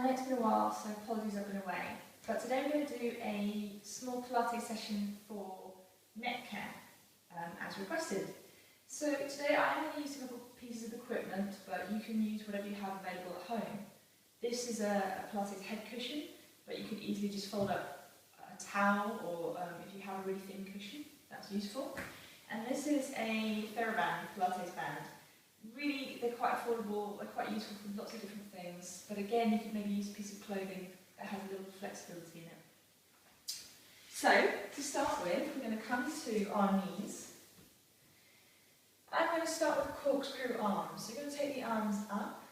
I know it's been a while, so apologies I've been away. But today we're going to do a small Pilates session for neck care, as requested. So today I'm going to use a couple pieces of equipment, but you can use whatever you have available at home. This is a Pilates head cushion, but you could easily just fold up a towel, or if you have a really thin cushion, that's useful. And this is a TheraBand Pilates band. Really, they're quite affordable, they're quite useful for lots of different things, but again, you can maybe use a piece of clothing that has a little flexibility in it. So, to start with, we're going to come to our knees. I'm going to start with corkscrew arms. So you're going to take the arms up,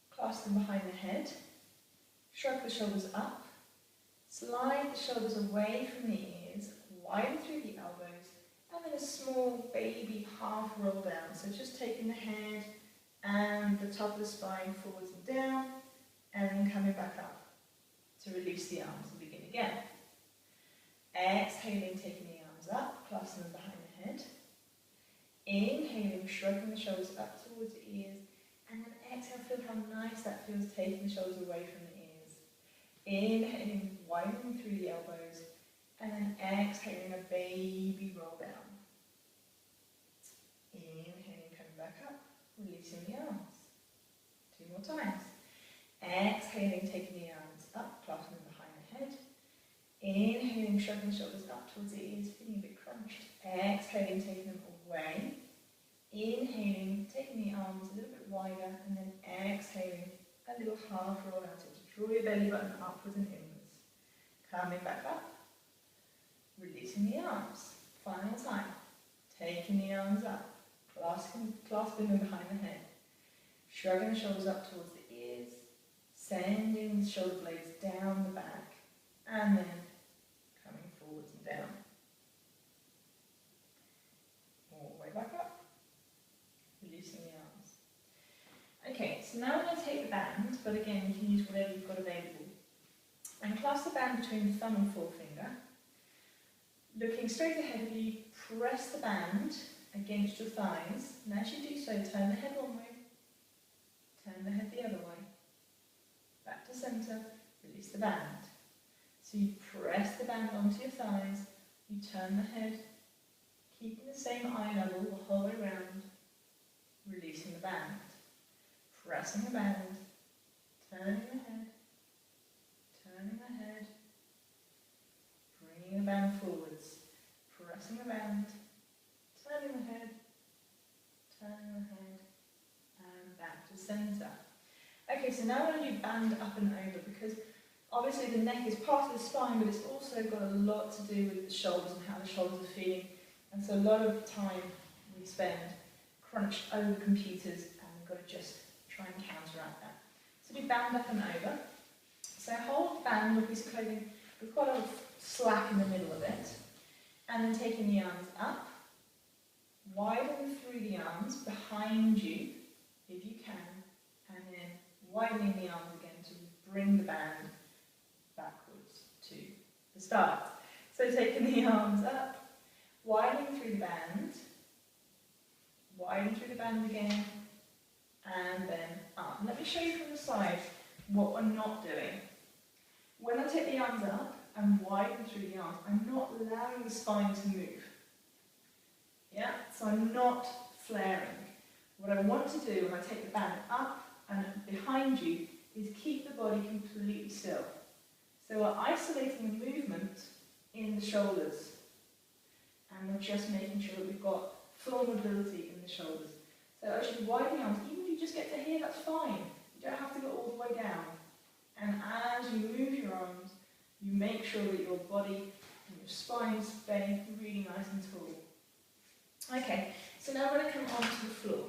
clasp them behind the head, shrug the shoulders up, slide the shoulders away from the ears, widen through the elbows, and then a small baby half roll down. So just taking the head and the top of the spine forwards and down, and then coming back up to release the arms and begin again. Exhaling, taking the arms up, clasping them behind the head. Inhaling, shrugging the shoulders up towards the ears, and then exhale, feel how nice that feels, taking the shoulders away from the ears. Inhaling, widening through the elbows, and then exhaling a baby roll down. Inhaling, coming back up, releasing the arms. 2 more times. Exhaling, taking the arms up, clasping them behind the head. Inhaling, shrugging the shoulders up towards the ears, feeling a bit crunched. Exhaling, taking them away. Inhaling, taking the arms a little bit wider, and then exhaling, a little half roll out. So draw your belly button upwards and inwards. Coming back up. Releasing the arms. Final time. Taking the arms up, clasping them behind the head. Shrugging the shoulders up towards the ears. Sending the shoulder blades down the back. And then coming forwards and down. All the way back up. Releasing the arms. Okay, so now we're going to take the band, but again, you can use whatever you've got available. And clasp the band between the thumb and forefinger. Looking straight ahead of you, press the band against your thighs, and as you do so, turn the head one way, turn the head the other way, back to centre, release the band. So you press the band onto your thighs, you turn the head, keeping the same eye level the whole way around, releasing the band, pressing the band, turning the head, bringing the band forwards, pressing the band, turning the head, and back to centre. Okay, so now we're going to do band up and over, because obviously the neck is part of the spine, but it's also got a lot to do with the shoulders and how the shoulders are feeling. And so a lot of time we spend crunched over computers, and we've got to just try and counteract that. So do band up and over. So hold the band or piece of clothing with quite a lot of slack in the middle of it, and then taking the arms up, widen through the arms behind you, if you can, and then widening the arms again to bring the band backwards to the start. So taking the arms up, widening through the band, widen through the band again, and then up. Let me show you from the side what we're not doing. When I take the arms up and widen through the arms, I'm not allowing the spine to move. Yeah, so I'm not flaring. What I want to do when I take the band up and behind you is keep the body completely still. So we're isolating the movement in the shoulders, and we're just making sure that we've got full mobility in the shoulders. So as you widen the arms, even if you just get to here, that's fine. You don't have to go all the way down. And as you move your arms, you make sure that your body and your spine stay really nice and tall. Okay, so now we're going to come onto the floor.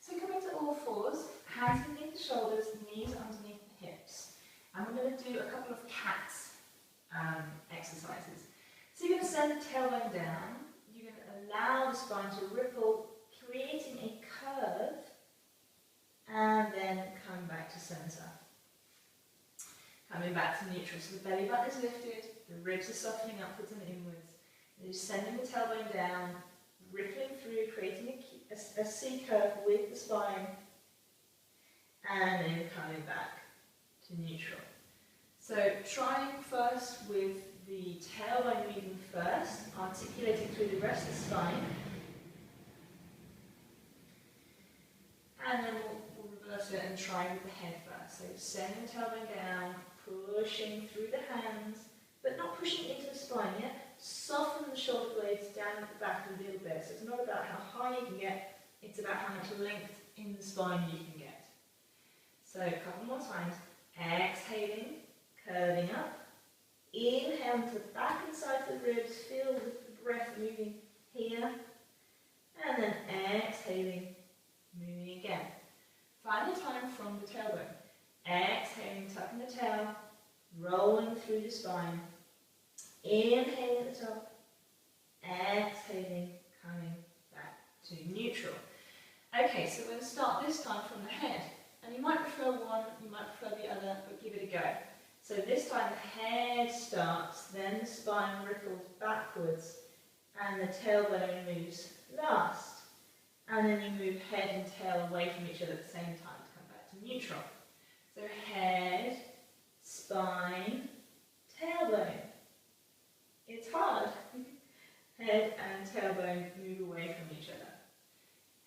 So come into all fours, hands beneath the shoulders, knees underneath the hips. And we're going to do a couple of cats exercises. So you're going to send the tailbone down, you're going to allow the spine to ripple, creating a curve, and then come back to centre. Coming back to neutral, so the belly button is lifted, the ribs are softening upwards and inwards. You're sending the tailbone down, rippling through, creating a C curve with the spine, and then coming back to neutral. So trying first with the tailbone moving first, articulating through the rest of the spine. And then we'll reverse it and try with the head first. So sending the tailbone down, pushing through the hands, but not pushing into the spine yet. Soften the shoulder blades down at the back a little bit. So it's not about how high you can get, it's about how much length in the spine you can get. So a couple more times. Exhaling, curving up. Inhale to the back and side of the ribs, feel the breath moving here. And then exhaling, moving again. Final time from the tailbone. Exhaling, tucking the tail, rolling through the spine. Inhaling at the top, exhaling, coming back to neutral. Okay, so we're going to start this time from the head. And you might prefer one, you might prefer the other, but give it a go. So this time the head starts, then the spine ripples backwards, and the tailbone moves last. And then you move head and tail away from each other at the same time to come back to neutral. So head, spine, tailbone. It's hard. Head and tailbone move away from each other.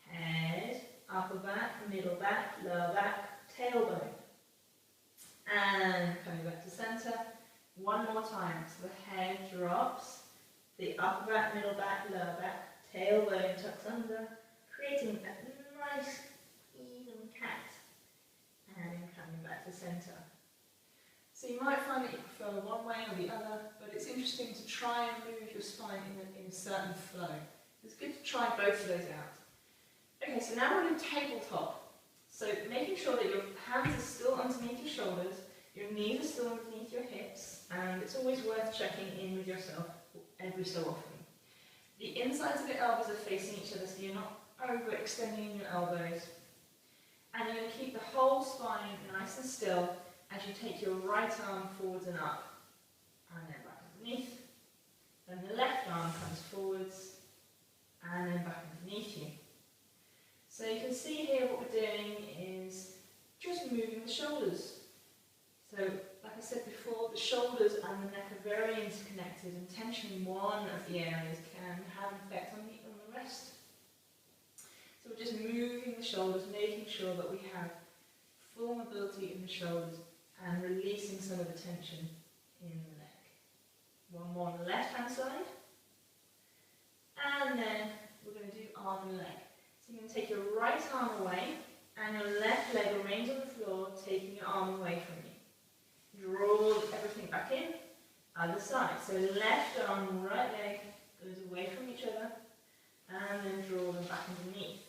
Head, upper back, middle back, lower back, tailbone. And coming back to center. One more time. So the head drops, the upper back, middle back, lower back, tailbone tucks under, creating a nice even cat. And coming back to center. So you might find that you prefer one way or the other, but it's interesting to try and move your spine in a certain flow. It's good to try both of those out. Okay, so now we're in tabletop. So making sure that your hands are still underneath your shoulders, your knees are still underneath your hips, and it's always worth checking in with yourself every so often. The insides of your elbows are facing each other, so you're not overextending your elbows. And you're going to keep the whole spine nice and still as you take your right arm forwards and up, and then back underneath. Then the left arm comes forwards, and then back underneath you. So you can see here what we're doing is just moving the shoulders. So, like I said before, the shoulders and the neck are very interconnected, and tension in one of the areas can have an effect on the rest. So we're just moving the shoulders, making sure that we have full mobility in the shoulders and releasing some of the tension in the neck. One more on the left hand side. And then we're going to do arm and leg. So you're going to take your right arm away and your left leg remains on the floor, taking your arm away from you. Draw everything back in, other side. So left arm, right leg goes away from each other, and then draw them back underneath.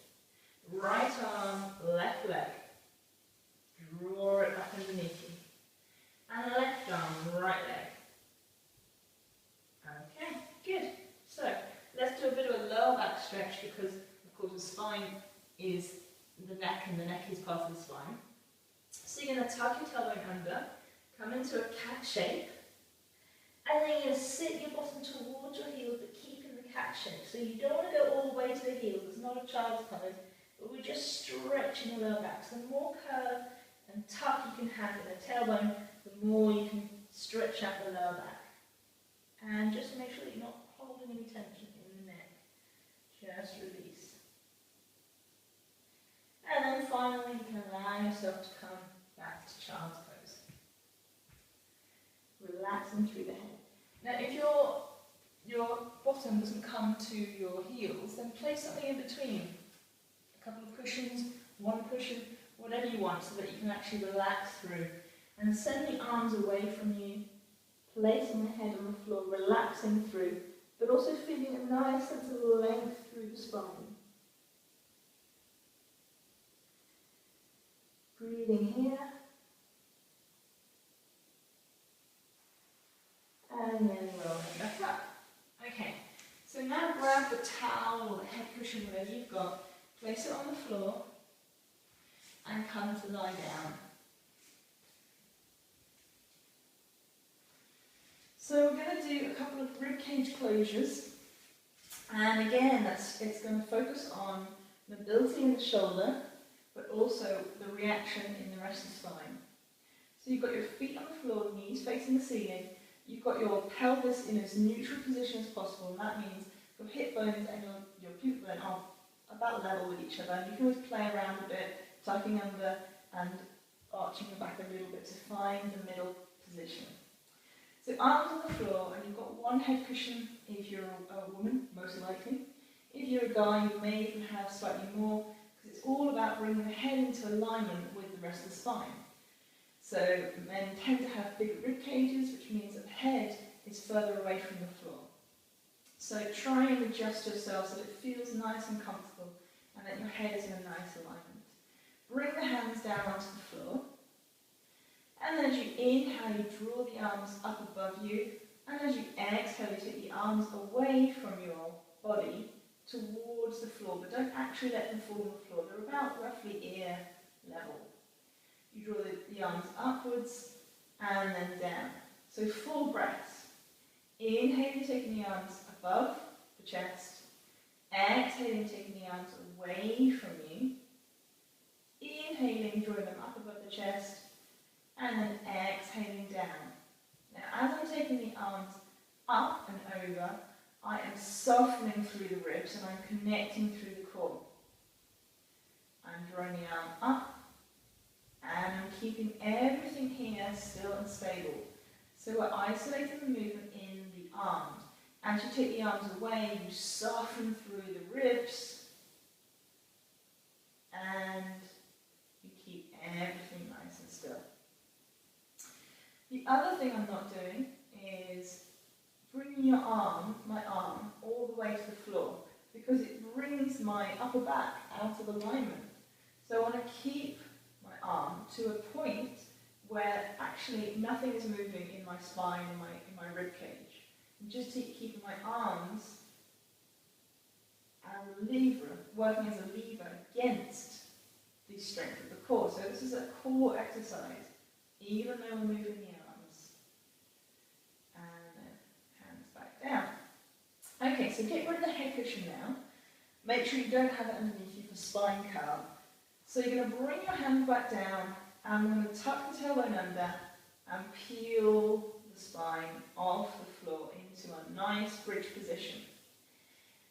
Right arm, left leg. Draw it back underneath you. And left arm, right leg. Okay, good. So let's do a bit of a lower back stretch because, of course, the spine is the neck and the neck is part of the spine. So you're going to tuck your tailbone under, come into a cat shape, and then you're going to sit your bottom towards your heels but keeping the cat shape. So you don't want to go all the way to the heels, it's not a child's pose, but we're just stretching the lower back. So the more curve and tuck you can have in the tailbone, the more you can stretch out the lower back. And just make sure that you're not holding any tension in the neck. Just release. And then finally you can allow yourself to come back to child's pose. Relaxing through the head. Now if your bottom doesn't come to your heels, then place something in between. A couple of cushions, one cushion, whatever you want, so that you can actually relax through. And send the arms away from you, placing the head on the floor, relaxing through, but also feeling a nice sense of length through the spine. Breathing here, and then rolling back up. Okay, so now grab the towel or the head cushion, whatever you've got, place it on the floor, and come to lie down. So we're going to do a couple of ribcage closures, and again it's going to focus on mobility in the shoulder, but also the reaction in the rest of the spine. So you've got your feet on the floor, knees facing the ceiling. You've got your pelvis in as neutral position as possible, and that means your hip bones and your pubic bone are about level with each other. And you can always play around a bit, tucking under and arching your back a little bit to find the middle position. So arms on the floor, and you've got one head cushion if you're a woman, most likely. If you're a guy, you may even have slightly more, because it's all about bringing the head into alignment with the rest of the spine. So men tend to have bigger rib cages, which means that the head is further away from the floor. So try and adjust yourself so that it feels nice and comfortable, and that your head is in a nice alignment. Bring the hands down onto the floor. And then as you inhale, you draw the arms up above you. And as you exhale, you take the arms away from your body towards the floor. But don't actually let them fall on the floor. They're about roughly ear level. You draw the arms upwards and then down. So 4 breaths. Inhaling, taking the arms above the chest. Exhaling, taking the arms away from you. Inhaling, drawing them up above the chest. And then exhaling down. Now, as I'm taking the arms up and over, I am softening through the ribs and I'm connecting through the core. I'm drawing the arm up and I'm keeping everything here still and stable. So we're isolating the movement in the arms. As you take the arms away, you soften through the ribs and you keep everything nice and still. The other thing I'm not doing is bringing your arm, my arm, all the way to the floor, because it brings my upper back out of alignment. So I want to keep my arm to a point where actually nothing is moving in my spine, in my rib cage. I'm just keeping my arms as a lever, working as a lever against the strength of the core. So this is a core exercise, even though we're moving the arms. And then hands back down. Okay, so get rid of the head cushion now. Make sure you don't have it underneath you for spine curl. So you're going to bring your hands back down, and I'm going to tuck the tailbone under and peel the spine off the floor into a nice bridge position.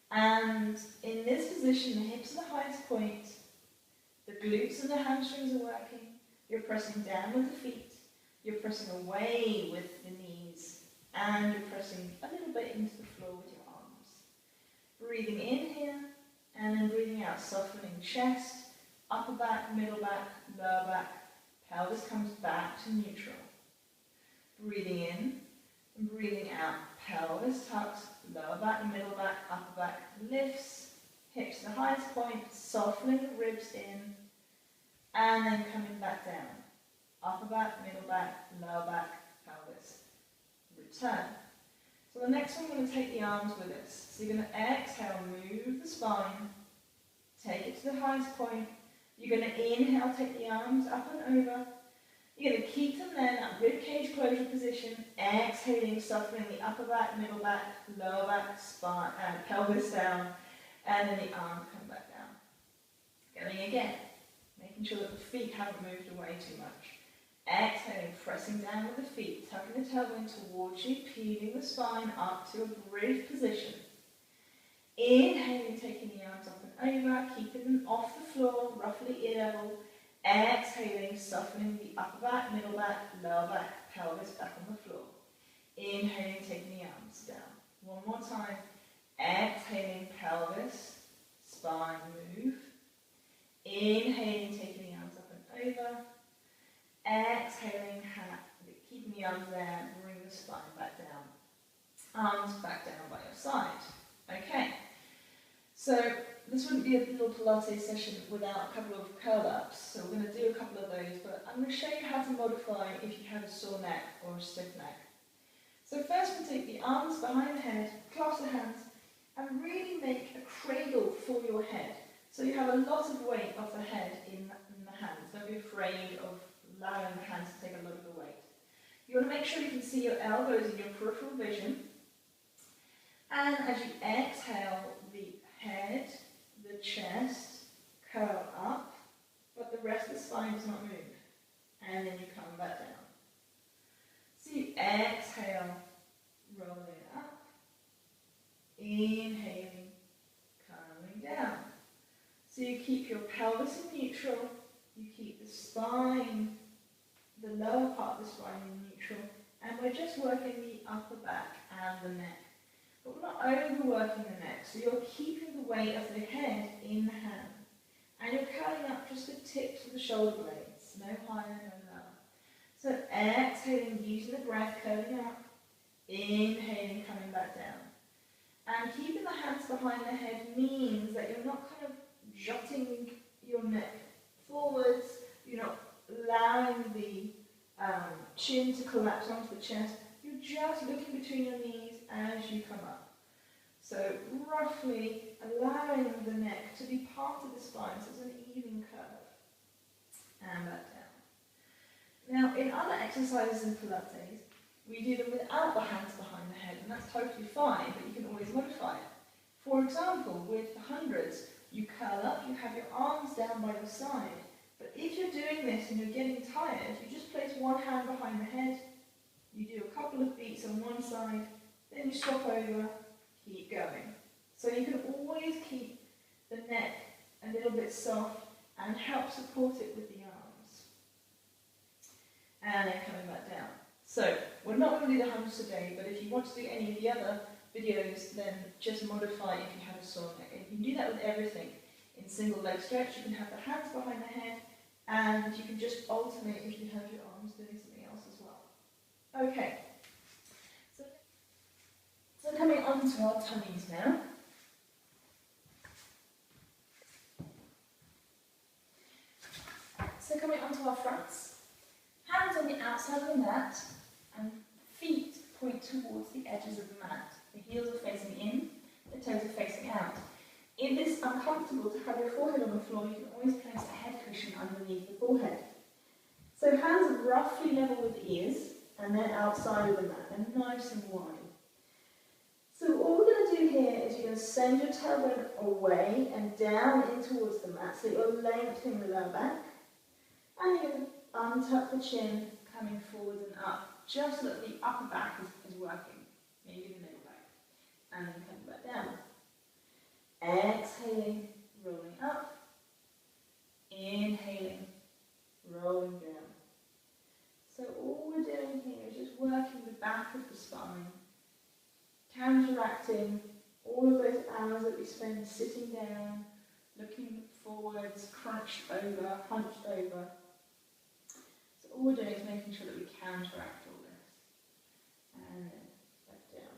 And in this position, the hips are the highest point, the glutes and the hamstrings are working, you're pressing down with the feet, you're pressing away with the knees, and you're pressing a little bit into the floor with your arms. Breathing in here, and then breathing out, softening chest, upper back, middle back, lower back, pelvis comes back to neutral. Breathing in, and breathing out, pelvis tucks, lower back, middle back, upper back lifts, hips to the highest point, softening the ribs in, and then coming back down. Upper back, middle back, lower back, pelvis. Return. So the next one, we're going to take the arms with us. So you're going to exhale, move the spine, take it to the highest point. You're going to inhale, take the arms up and over. You're going to keep them there in that ribcage closure position. Exhaling, softening the upper back, middle back, lower back, spine, pelvis down, and then the arms come back down. Going again, making sure that the feet haven't moved away too much. Exhaling, pressing down with the feet, tucking the tailbone towards you, peeling the spine up to a bridge position. Inhaling, taking the arms up and over, keeping them off the floor, roughly ear level. Exhaling, softening the upper back, middle back, lower back, pelvis back on the floor. Inhaling, taking the arms down. One more time. Exhaling, pelvis, spine move. Inhaling, taking the arms up and over. Exhaling, keeping the arms there, bring the spine back down. Arms back down by your side. Okay, so this wouldn't be a little Pilates session without a couple of curl-ups, so we're going to do a couple of those, but I'm going to show you how to modify if you have a sore neck or a stiff neck. So first we'll take the arms behind the head, clasp the hands, and really make a cradle for your head. So you have a lot of weight of the head in the hands. Don't be afraid of allowing the hands to take a lot of the weight. You want to make sure you can see your elbows in your peripheral vision. And as you exhale, the head, the chest, curl up, but the rest of the spine does not move. And then you come back down. spine, the lower part of the spine in neutral, and we're just working the upper back and the neck. But we're not overworking the neck, so you're keeping the weight of the head in the hand. And you're curling up just the tips of the shoulder blades, no higher, no lower. So exhaling, using the breath, curling up, inhaling, coming back down. And keeping the hands behind the head means that you're not kind of jutting your neck forwards, you're not allowing the chin to collapse onto the chest, you're just looking between your knees as you come up. So roughly allowing the neck to be part of the spine, so it's an even curve. And back down. Now in other exercises in Pilates, we do them without the hands behind the head, and that's totally fine, but you can always modify it. For example, with the hundreds, you curl up, you have your arms down by your side, but if you're doing this and you're getting tired, you just place one hand behind the head, you do a couple of beats on one side, then you swap over, keep going. So you can always keep the neck a little bit soft and help support it with the arms. And then coming back down. So we're not going to do the hundreds today, but if you want to do any of the other videos, then just modify if you have a sore neck. And you can do that with everything. In single leg stretch, you can have the hands behind the head, and you can just alternate if you have your arms doing something else as well. Okay. So coming on to our tummies now. So coming onto our fronts. Hands on the outside of the mat, and feet point towards the edges of the mat. The heels are facing in, the toes are facing out. If it's uncomfortable to have your forehead on the floor, you can always place a head cushion underneath the forehead. So hands are roughly level with the ears, and then outside of the mat, and nice and wide. So all we're going to do here is you're going to send your tailbone away and down in towards the mat, so you're lengthening the lower back. And you're going to untuck the chin, coming forward and up, just so that the upper back is working, maybe the middle back. And then coming back down. Exhaling, rolling up. Inhaling, rolling down. So all we're doing here is just working the back of the spine, counteracting all of those hours that we spend sitting down, looking forwards, crunched over, hunched over. So all we're doing is making sure that we counteract all this. And then back down.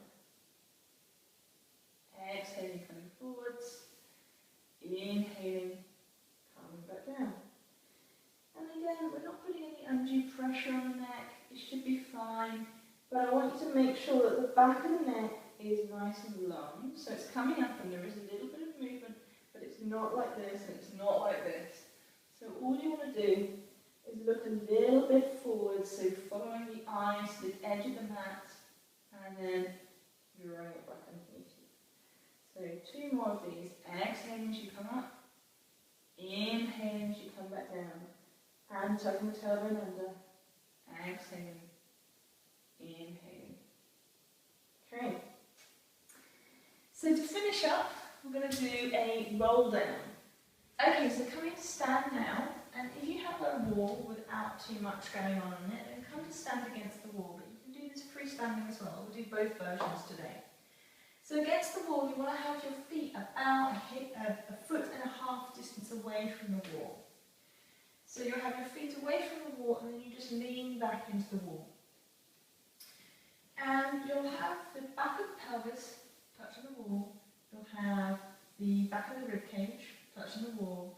Exhaling, coming forwards. Inhaling, coming back down. And again, we're not putting any undue pressure on the neck. It should be fine. But I want you to make sure that the back of the neck is nice and long. So it's coming up and there is a little bit of movement, but it's not like this and it's not like this. So all you want to do is look a little bit forward, so following the eyes to the edge of the mat, and then drawing it back underneath you. So 2 more of these. Exhaling as you come up, inhaling as you come back down, and tucking the tailbone under, exhaling, inhaling. Okay. So to finish up, we're going to do a roll down. Okay, so coming to stand now, and if you have a wall without too much going on in it, then come to stand against the wall, but you can do this freestanding as well. We'll do both versions today. So against the wall, you want to have your feet about a foot and a half distance away from the wall. So you'll have your feet away from the wall, and then you just lean back into the wall. And you'll have the back of the pelvis touching the wall. You'll have the back of the rib cage touching the wall.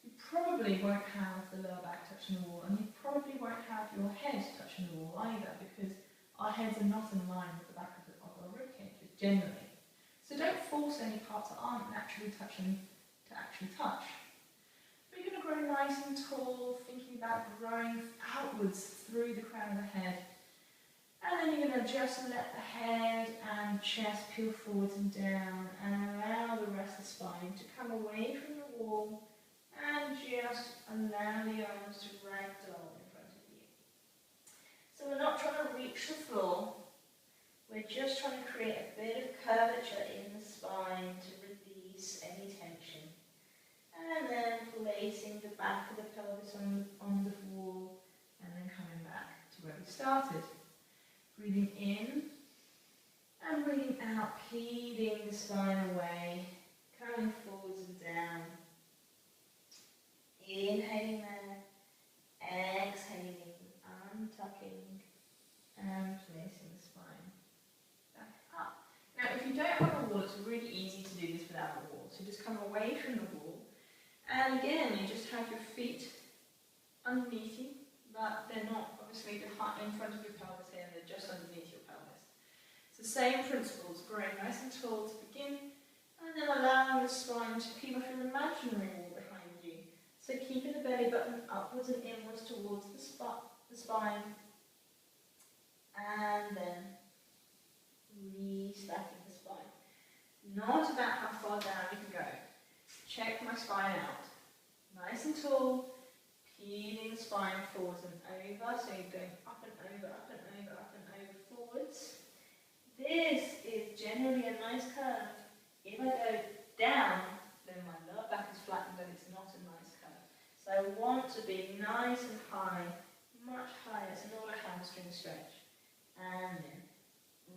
You probably won't have the lower back touching the wall, and you probably won't have your head touching the wall either, because our heads are not in line with the back of our rib cages generally. So don't force any parts that aren't naturally touching to actually touch. But you're going to grow nice and tall, thinking about growing outwards through the crown of the head. And then you're going to just let the head and chest peel forwards and down, and allow the rest of the spine to come away from the wall, and just allow the arms to ragdoll in front of you. So we're not trying to reach the floor, we're just trying to create a bit of curvature in the spine to release any tension. And then placing the back of the pelvis on the wall, started. Breathing in and breathing out, peeling the spine away, coming forwards and down. Inhaling there, exhaling, untucking, and placing the spine back up. Now, if you don't have a wall, it's really easy to do this without a wall. So just come away from the wall, and again, you just have your feet underneath you, but they're not obviously in front of your pelvis here, they're just underneath your pelvis. It's the same principles, growing nice and tall to begin, and then allowing the spine to peel off your imaginary wall behind you. So keeping the belly button upwards and inwards towards the spine, and then restacking the spine. Not about how far down you can go. Check my spine out. Nice and tall, peeling the spine forwards and over, so you're going up and over, up and over, up and over, forwards. This is generally a nice curve. If I go down, then my lower back is flattened and it's not a nice curve. So I want to be nice and high, much higher, so not a hamstring stretch. And then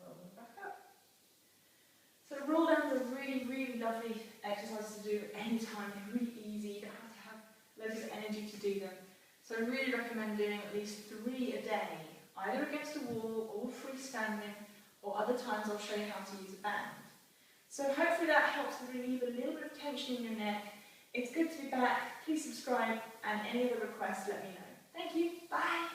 roll back up. So roll downs are really, really lovely exercises to do anytime. They're really easy. You don't have to have loads of energy to do them. So I really recommend doing at least 3 a day, either against a wall or freestanding, or other times I'll show you how to use a band. So hopefully that helps to relieve a little bit of tension in your neck. It's good to be back. Please subscribe, and any other requests, let me know. Thank you. Bye.